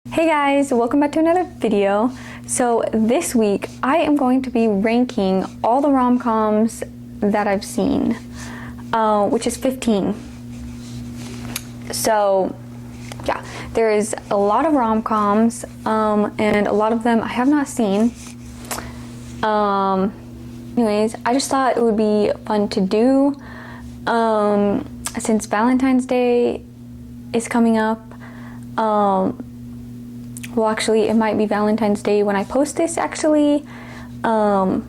Hey guys, welcome back to another video. So this week I am going to be ranking all the rom-coms that I've seen, which is 15. So yeah, there is a lot of rom-coms, and a lot of them I have not seen. Anyways, I just thought it would be fun to do, since Valentine's Day is coming up. Well, actually, it might be Valentine's Day when I post this, actually, because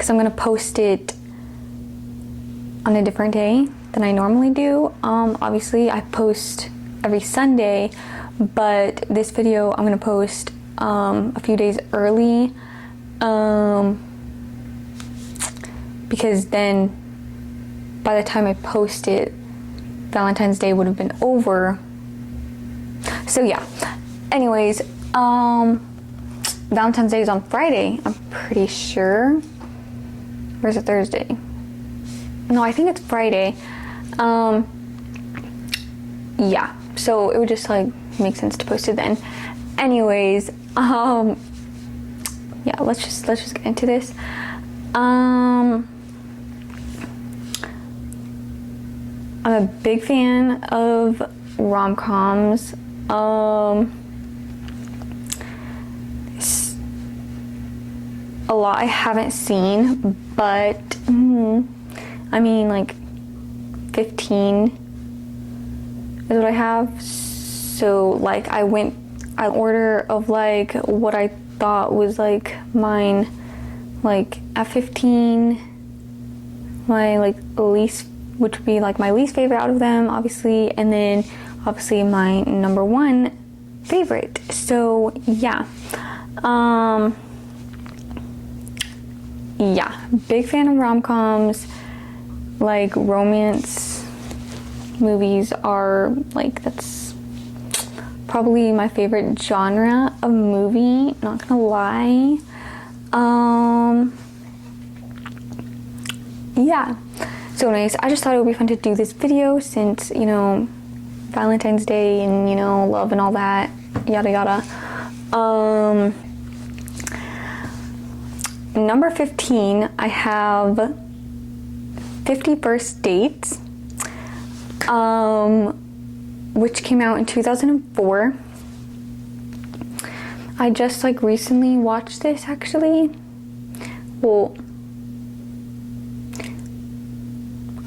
I'm gonna post it on a different day than I normally do. Obviously, I post every Sunday, but this video I'm gonna post a few days early, because then by the time I post it, Valentine's Day would have been over. So yeah. Anyways, Valentine's Day is on Friday, I'm pretty sure. Or is it Thursday? No, I think it's Friday. Yeah, so it would just like make sense to post it then. Anyways, yeah, let's just get into this. I'm a big fan of rom-coms. A lot I haven't seen, but I mean, like 15 is what I have. So like I went order of like what I thought was like mine, like at 15, my like least, which would be like my least favorite out of them, obviously, and then obviously my number one favorite. So yeah, yeah, big fan of rom-coms. Like romance movies are like, that's probably my favorite genre of movie, not gonna lie. Yeah, so anyways, I just thought it would be fun to do this video since, you know, Valentine's Day and, you know, love and all that, yada yada. Number 15, I have 50 First Dates, which came out in 2004. I just like recently watched this, actually. Well,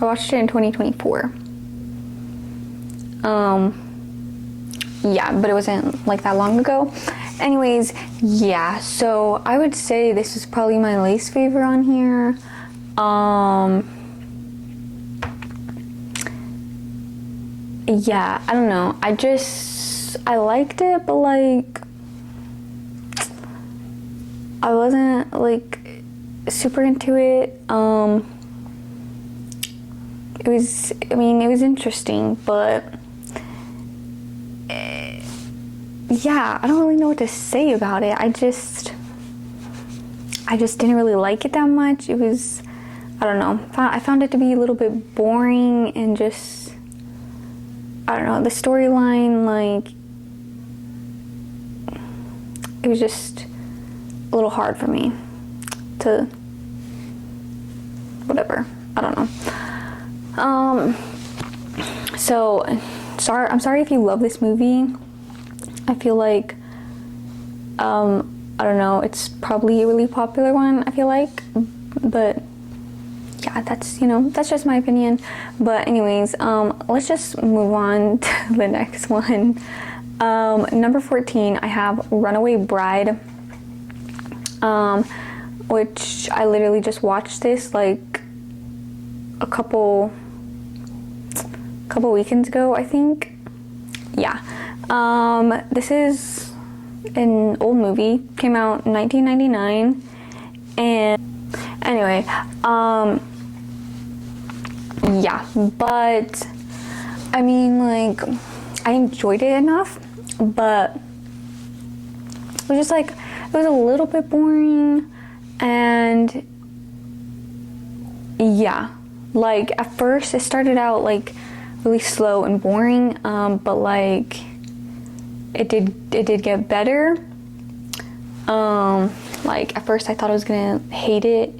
I watched it in 2024. Yeah, but it wasn't like that long ago. Anyways, yeah, so I would say this is probably my least favorite on here. Yeah, I don't know. I liked it, but like I wasn't like super into it. It was interesting, but yeah, I don't really know what to say about it. I just didn't really like it that much. It was, I don't know, I found it to be a little bit boring, and just, I don't know, the storyline, like, it was just a little hard for me to, whatever, I don't know. So, I'm sorry if you love this movie. I feel like, I don't know, it's probably a really popular one, I feel like, but yeah, that's, you know, that's just my opinion. But anyways, let's just move on to the next one. Number 14, I have Runaway Bride, which I literally just watched this like a couple weekends ago, I think. Yeah. This is an old movie, came out in 1999, and anyway, yeah, but I mean, like, I enjoyed it enough, but it was just like, it was a little bit boring, and yeah, like at first it started out like really slow and boring, but like it did get better. Like at first I thought I was gonna hate it,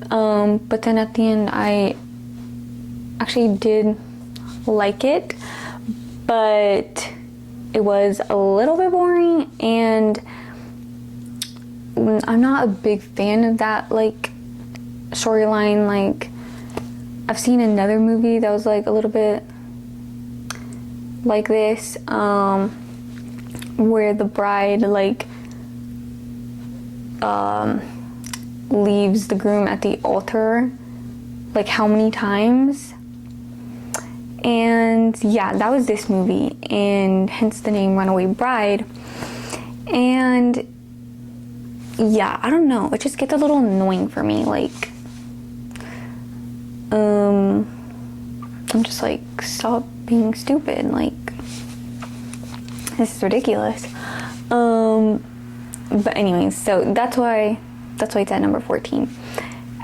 but then at the end I actually did like it, but it was a little bit boring, and I'm not a big fan of that like storyline. Like I've seen another movie that was like a little bit like this, where the bride like leaves the groom at the altar like how many times. And yeah, that was this movie, and hence the name Runaway Bride. And yeah, I don't know, it just gets a little annoying for me. Like I'm just like, stop being stupid, like this is ridiculous. But anyways, so that's why it's at number 14.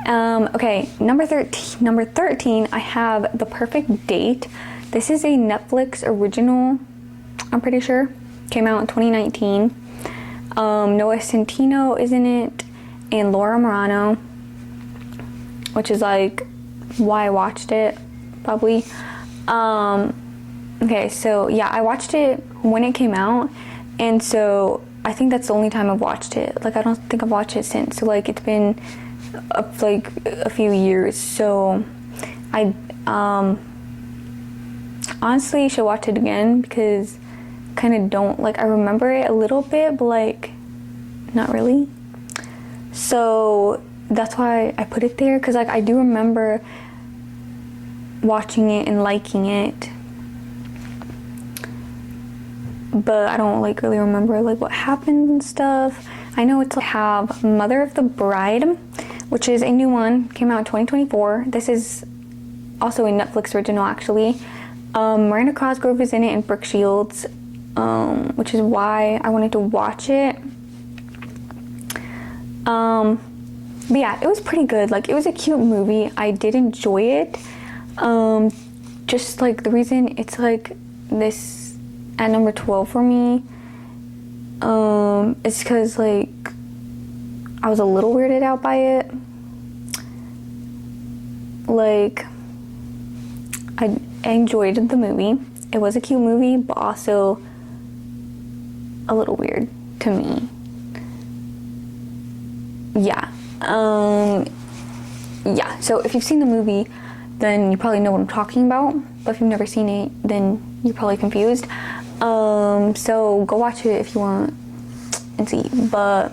Okay, number 13, I have The Perfect Date. This is a Netflix original, I'm pretty sure. Came out in 2019. Noah Centineo is in it, and Laura Marano, which is like why I watched it, probably. Okay, so yeah, I watched it when it came out, and so I think that's the only time I've watched it. Like I don't think I've watched it since. So like it's been like a few years. So I honestly should watch it again, because kind of don't, like, I remember it a little bit, but like not really. So that's why I put it there, because like I do remember watching it and liking it, but I don't like really remember like what happened and stuff. I know it's like, have Mother of the Bride, which is a new one, came out in 2024. This is also a Netflix original actually. Miranda Cosgrove is in it, and Brooke Shields, which is why I wanted to watch it. But yeah, it was pretty good. Like it was a cute movie. I did enjoy it. Just like the reason it's like this at number 12 for me, it's because like I was a little weirded out by it. Like I enjoyed the movie. It was a cute movie, but also a little weird to me. Yeah. Yeah, so if you've seen the movie, then you probably know what I'm talking about. But if you've never seen it, then you're probably confused. So go watch it if you want and see. But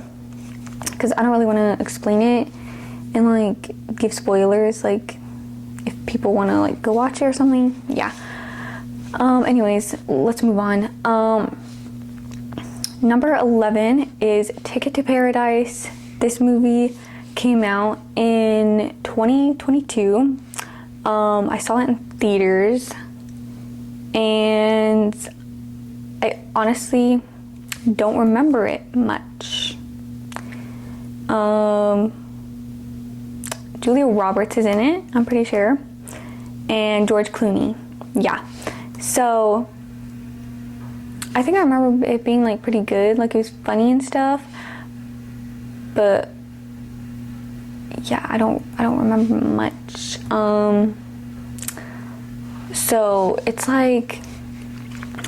because I don't really want to explain it and like give spoilers, like if people want to like go watch it or something. Yeah. Anyways, let's move on. Number 11 is Ticket to Paradise. This movie came out in 2022. I saw it in theaters, and I honestly don't remember it much. Julia Roberts is in it, I'm pretty sure, and George Clooney. Yeah, so I think I remember it being like pretty good, like it was funny and stuff, but yeah, I don't remember much. So it's like,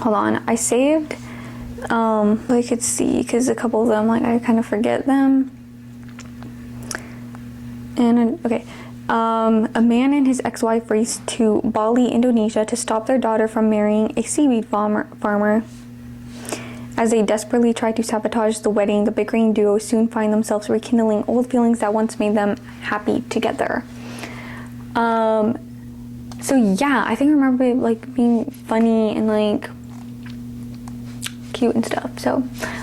hold on, I saved I could see, because a couple of them, like I kind of forget them. And okay, a man and his ex-wife race to Bali, Indonesia to stop their daughter from marrying a seaweed farmer. As they desperately try to sabotage the wedding, the bickering duo soon find themselves rekindling old feelings that once made them happy together. So yeah, I think I remember it like being funny and like cute and stuff. So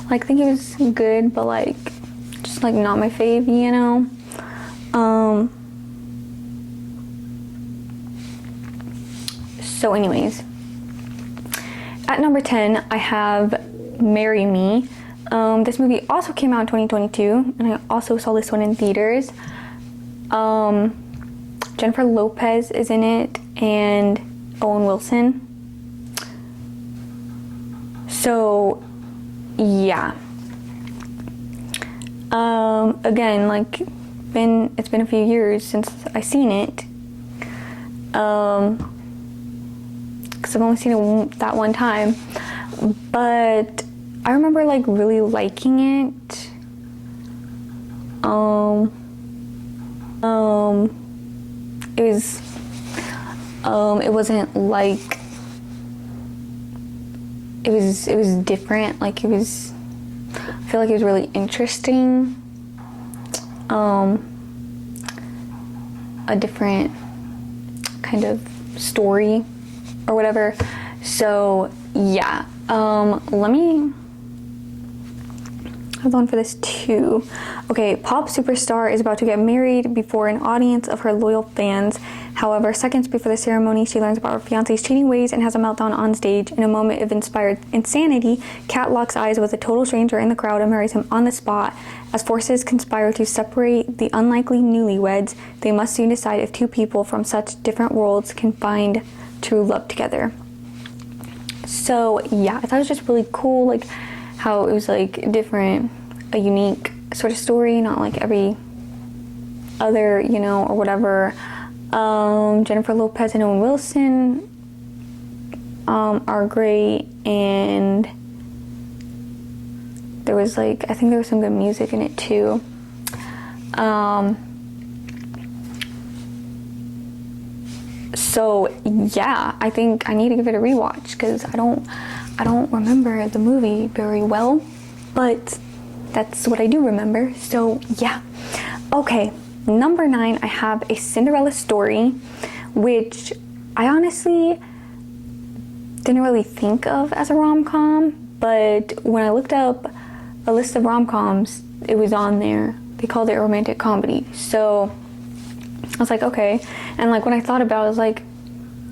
like I think it was good, but like just like not my fave, you know. So anyways, at number 10 I have Marry Me. This movie also came out in 2022, and I also saw this one in theaters. Jennifer Lopez is in it, and Owen Wilson. So yeah. Again, like, it's been a few years since I seen it. Because I've only seen it that one time. But I remember, like, really liking it. It wasn't like, it was different. Like, I feel like it was really interesting. A different kind of story or whatever. So yeah, let me have one for this too. Okay, pop superstar is about to get married before an audience of her loyal fans. However, seconds before the ceremony, she learns about her fiance's cheating ways and has a meltdown on stage. In a moment of inspired insanity, Kat locks eyes with a total stranger in the crowd and marries him on the spot. As forces conspire to separate the unlikely newlyweds, they must soon decide if two people from such different worlds can find true love together. So yeah, I thought it was just really cool, like how it was like different, a unique sort of story, not like every other, you know, or whatever. Jennifer Lopez and Owen Wilson are great, and there was like, I think there was some good music in it too. So yeah, I think I need to give it a rewatch because I don't remember the movie very well, but that's what I do remember. So yeah. Okay, number 9, I have A Cinderella Story, which I honestly didn't really think of as a rom-com, but when I looked up a list of rom-coms, it was on there. They called it a romantic comedy. So I was like, okay. And like when I thought about it, I was like,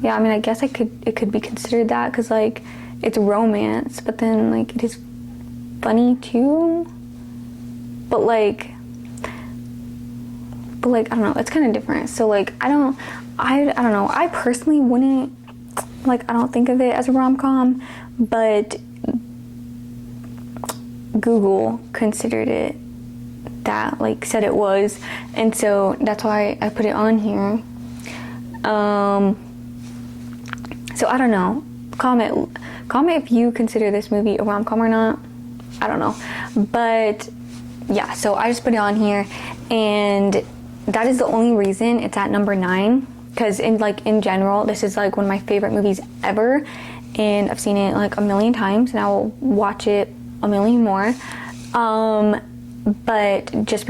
yeah, I mean, I guess it could be considered that because like it's romance, but then like it is funny too. But like I don't know, it's kind of different. So like I don't know. I personally wouldn't, like, I don't think of it as a rom-com, but Google considered it that, like said it was, and so that's why I put it on here. So I don't know. Comment if you consider this movie a rom-com or not. I don't know. But yeah, so I just put it on here, and that is the only reason it's at number 9, because in general, this is like one of my favorite movies ever, and I've seen it like a million times, and I will watch it a million more. But just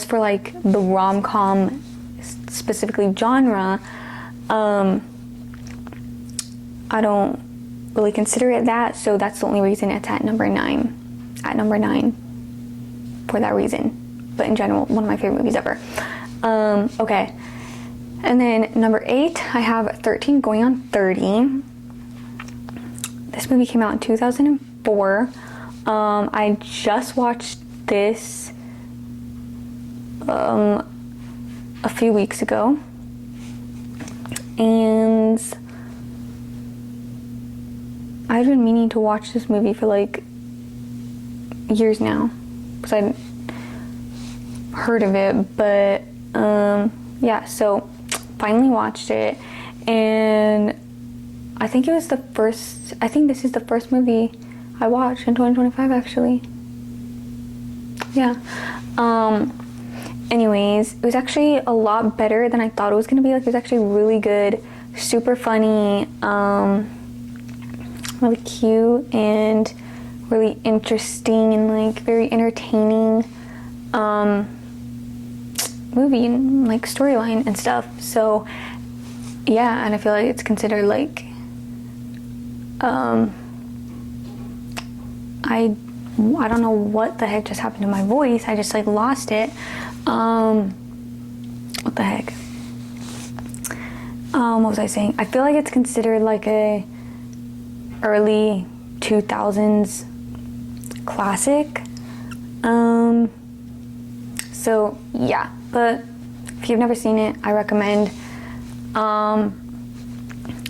for like the rom-com specifically genre, I don't really consider it that, so that's the only reason it's at number 9. At number 9 for that reason. But in general, one of my favorite movies ever. Okay. And then number 8, I have 13 Going on 30. This movie came out in 2004. I just watched this a few weeks ago, and I've been meaning to watch this movie for like years now because I heard of it, but yeah, so finally watched it, and I think this is the first movie I watched in 2025 actually. Yeah. Anyways, it was actually a lot better than I thought it was gonna be. Like, it was actually really good, super funny, really cute, and really interesting, and like very entertaining movie and like storyline and stuff. So yeah, and I feel like it's considered like I don't know what the heck just happened to my voice. I just like lost it. What the heck? What was I saying? I feel like it's considered like a early 2000s classic. So yeah, but if you've never seen it, I recommend.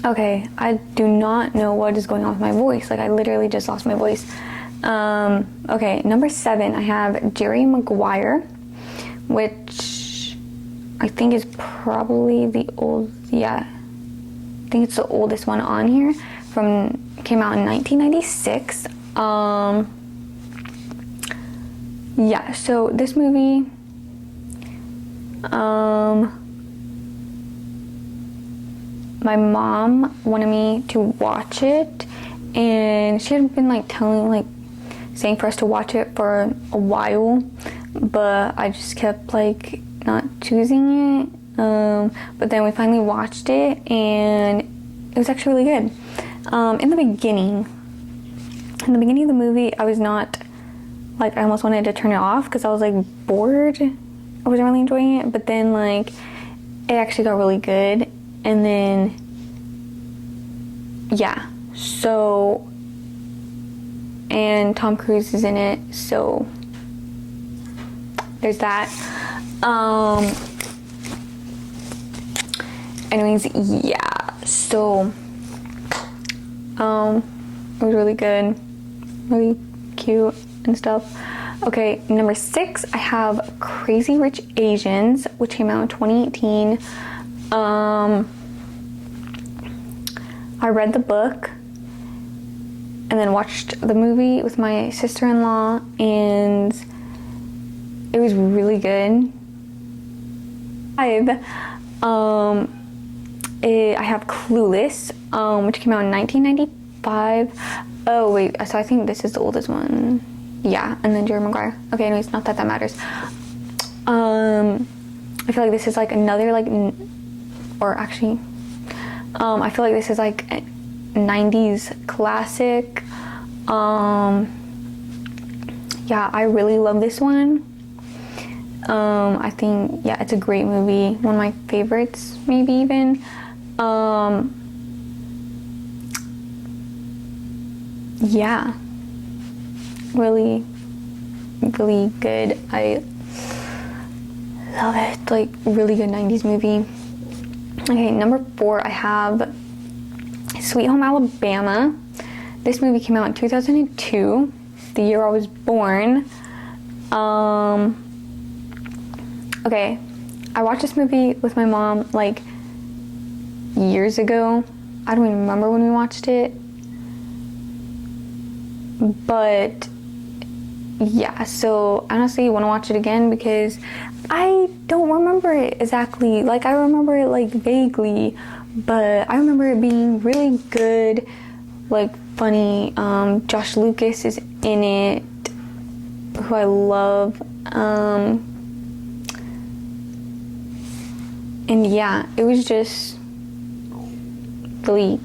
Okay, I do not know what is going on with my voice. Like, I literally just lost my voice. Okay, number 7, I have Jerry Maguire, which I think is probably the I think it's the oldest one on here. Came out in 1996. Yeah, so this movie, my mom wanted me to watch it, and she had been like saying for us to watch it for a while, but I just kept like not choosing it. But then we finally watched it, and it was actually really good. In the beginning of the movie, I was not like, I almost wanted to turn it off because I was like bored. I wasn't really enjoying it, but then like it actually got really good, and then yeah, so, and Tom Cruise is in it, so there's that. Anyways, yeah, so it was really good, really cute and stuff. Okay, number 6, I have Crazy Rich Asians, which came out in 2018. I read the book and then watched the movie with my sister-in-law, and it was really good. I have Clueless, which came out in 1995. Oh wait, so I think this is the oldest one. Yeah, and then Jerry Maguire. Okay, anyways, not that matters. I feel like this is like another like, or actually, I feel like this is like a 90s classic. Yeah, I really love this one. I think, yeah, it's a great movie. One of my favorites, maybe even. Yeah, really, really good. I love it. Like, really good 90s movie. Okay, number 4, I have Sweet Home Alabama. This movie came out in 2002, the year I was born. Okay, I watched this movie with my mom like years ago. I don't even remember when we watched it, but yeah, so honestly I want to watch it again because I don't remember it exactly. Like, I remember it like vaguely, but I remember it being really good, like funny. Josh Lucas is in it, who I love. And yeah, it was just really,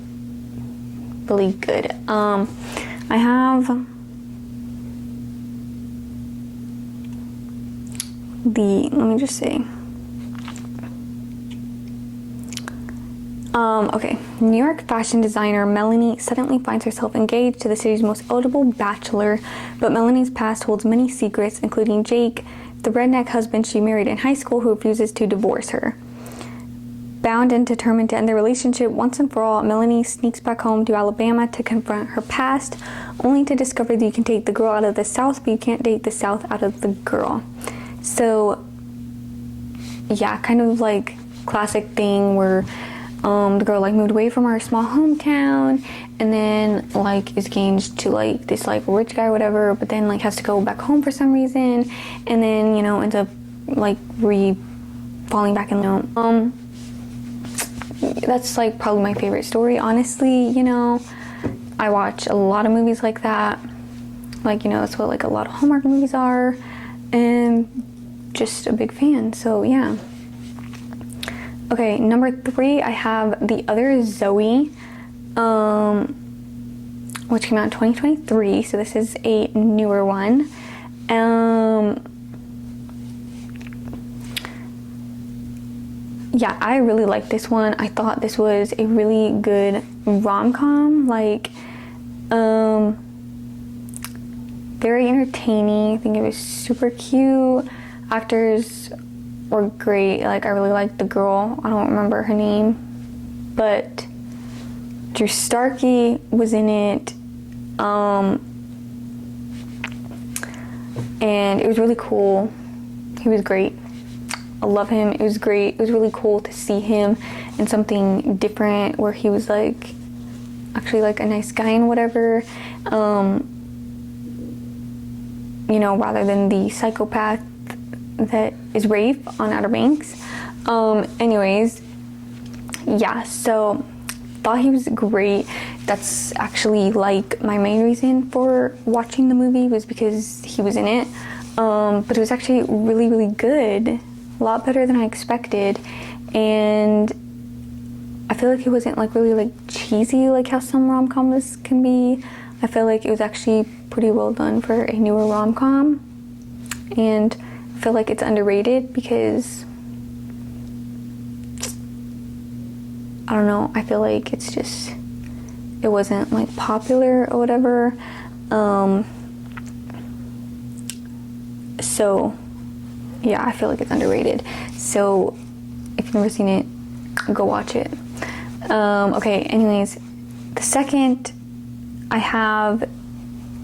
really good. I have let me just see. Okay, New York fashion designer Melanie suddenly finds herself engaged to the city's most eligible bachelor, but Melanie's past holds many secrets, including Jake, the redneck husband she married in high school who refuses to divorce her. Bound and determined to end their relationship once and for all, Melanie sneaks back home to Alabama to confront her past, only to discover that you can take the girl out of the South, but you can't date the South out of the girl. So, yeah, kind of like classic thing where the girl like moved away from her small hometown and then like is engaged to like this like rich guy or whatever, but then like has to go back home for some reason, and then, you know, ends up like falling back in love. That's like probably my favorite story, honestly. You know, I watch a lot of movies like that, like, you know, that's what like a lot of Hallmark movies are, and just a big fan. So yeah. Okay, number 3, I have The Other Zoe, which came out in 2023, so this is a newer one. Yeah, I really liked this one. I thought this was a really good rom-com, like, very entertaining. I think it was super cute. Actors were great. Like, I really liked the girl. I don't remember her name, but Drew Starkey was in it. and it was really cool. He was great. I love him. It was great. It was really cool to see him in something different where he was like actually like a nice guy and whatever, you know, rather than the psychopath that is Rafe on Outer Banks. Anyways, yeah, so thought he was great. That's actually like my main reason for watching the movie, was because he was in it. But it was actually really, really good. A lot better than I expected. And I feel like it wasn't like really like cheesy like how some rom-coms can be. I feel like it was actually pretty well done for a newer rom-com. And I feel like it's underrated because, I don't know, I feel like it's just, it wasn't like popular or whatever. So yeah, I feel like it's underrated. So if you've never seen it, go watch it. Okay, anyways, the second I have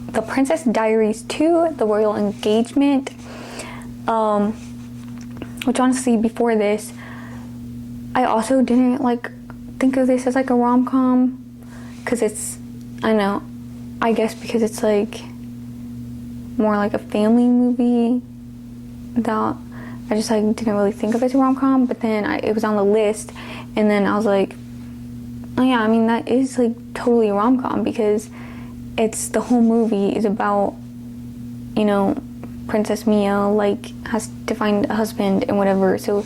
The Princess Diaries 2, The Royal Engagement, which honestly before this, I also didn't like think of this as like a rom-com, because it's, I don't know, I guess because it's like more like a family movie that I just like didn't really think of as a rom-com. But then it was on the list, and then I was like, oh yeah, I mean that is like totally a rom-com, because it's, the whole movie is about, you know, Princess Mia like has to find a husband and whatever, so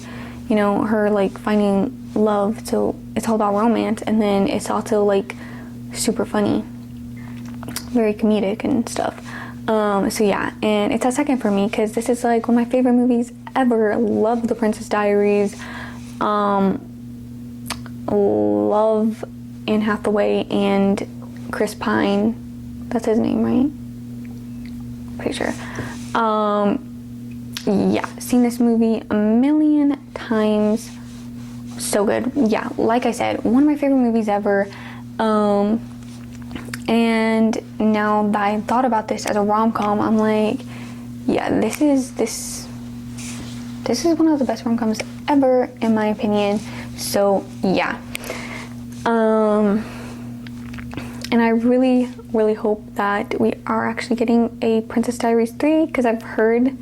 you know, her like finding love, so it's all about romance, and then it's also like super funny, very comedic and stuff. So yeah, and it's a second for me because this is like one of my favorite movies ever. Love The Princess Diaries. Love Anne Hathaway and Chris Pine. That's his name, right? Pretty sure. Yeah, seen this movie a million times. So good. Yeah, like I said, one of my favorite movies ever. And now that I thought about this as a rom-com, I'm like, yeah, this is one of the best rom-coms ever, in my opinion. So yeah. And I really, really hope that we are actually getting a Princess Diaries 3, because I've heard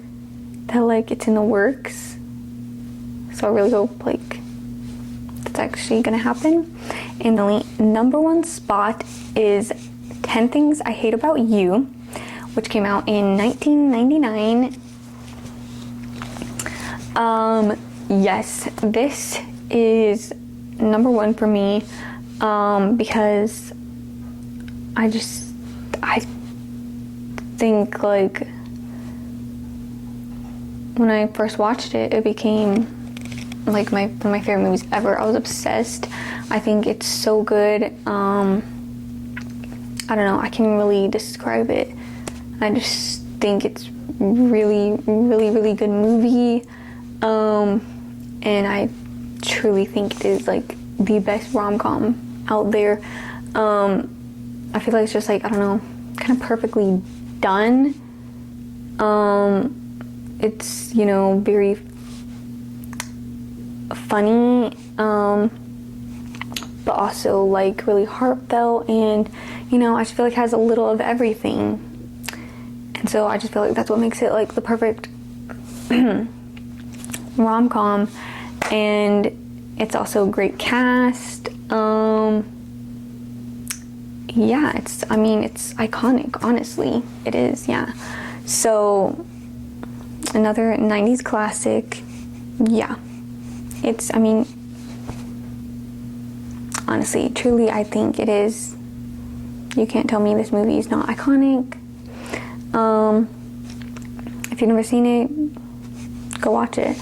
that like it's in the works. So I really hope like that's actually gonna happen. And the number one spot is 10 Things I Hate About You, which came out in 1999. Yes, this is number one for me, because I think like when I first watched it, it became like one of my favorite movies ever. I was obsessed. I think it's so good. I don't know, I can't really describe it. I just think it's really, really, really good movie. And I truly think it is like the best rom-com out there. I feel like it's just like, I don't know, kind of perfectly done. It's, you know, very funny, but also like really heartfelt, and you know, I just feel like it has a little of everything. And so I just feel like that's what makes it like the perfect rom-com. And it's also a great cast. Yeah, it's iconic, honestly. It is, yeah. So another 90s classic. Yeah, it's, honestly, truly, I think it is. You can't tell me this movie is not iconic. If you've never seen it, go watch it.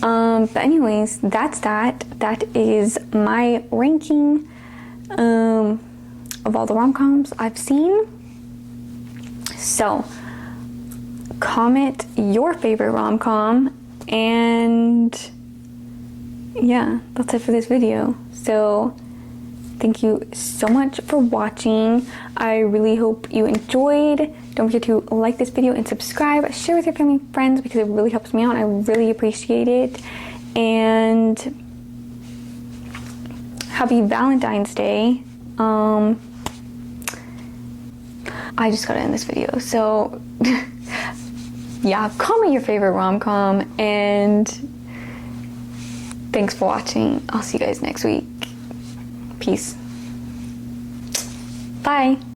But anyways, that's that. That is my ranking of all the rom-coms I've seen. So comment your favorite rom-com, and yeah, that's it for this video. So thank you so much for watching. I really hope you enjoyed. Don't forget to like this video and subscribe. Share with your family and friends because it really helps me out. I really appreciate it. And happy Valentine's Day. I just gotta end this video. So yeah, comment your favorite rom-com, and thanks for watching. I'll see you guys next week. Peace. Bye.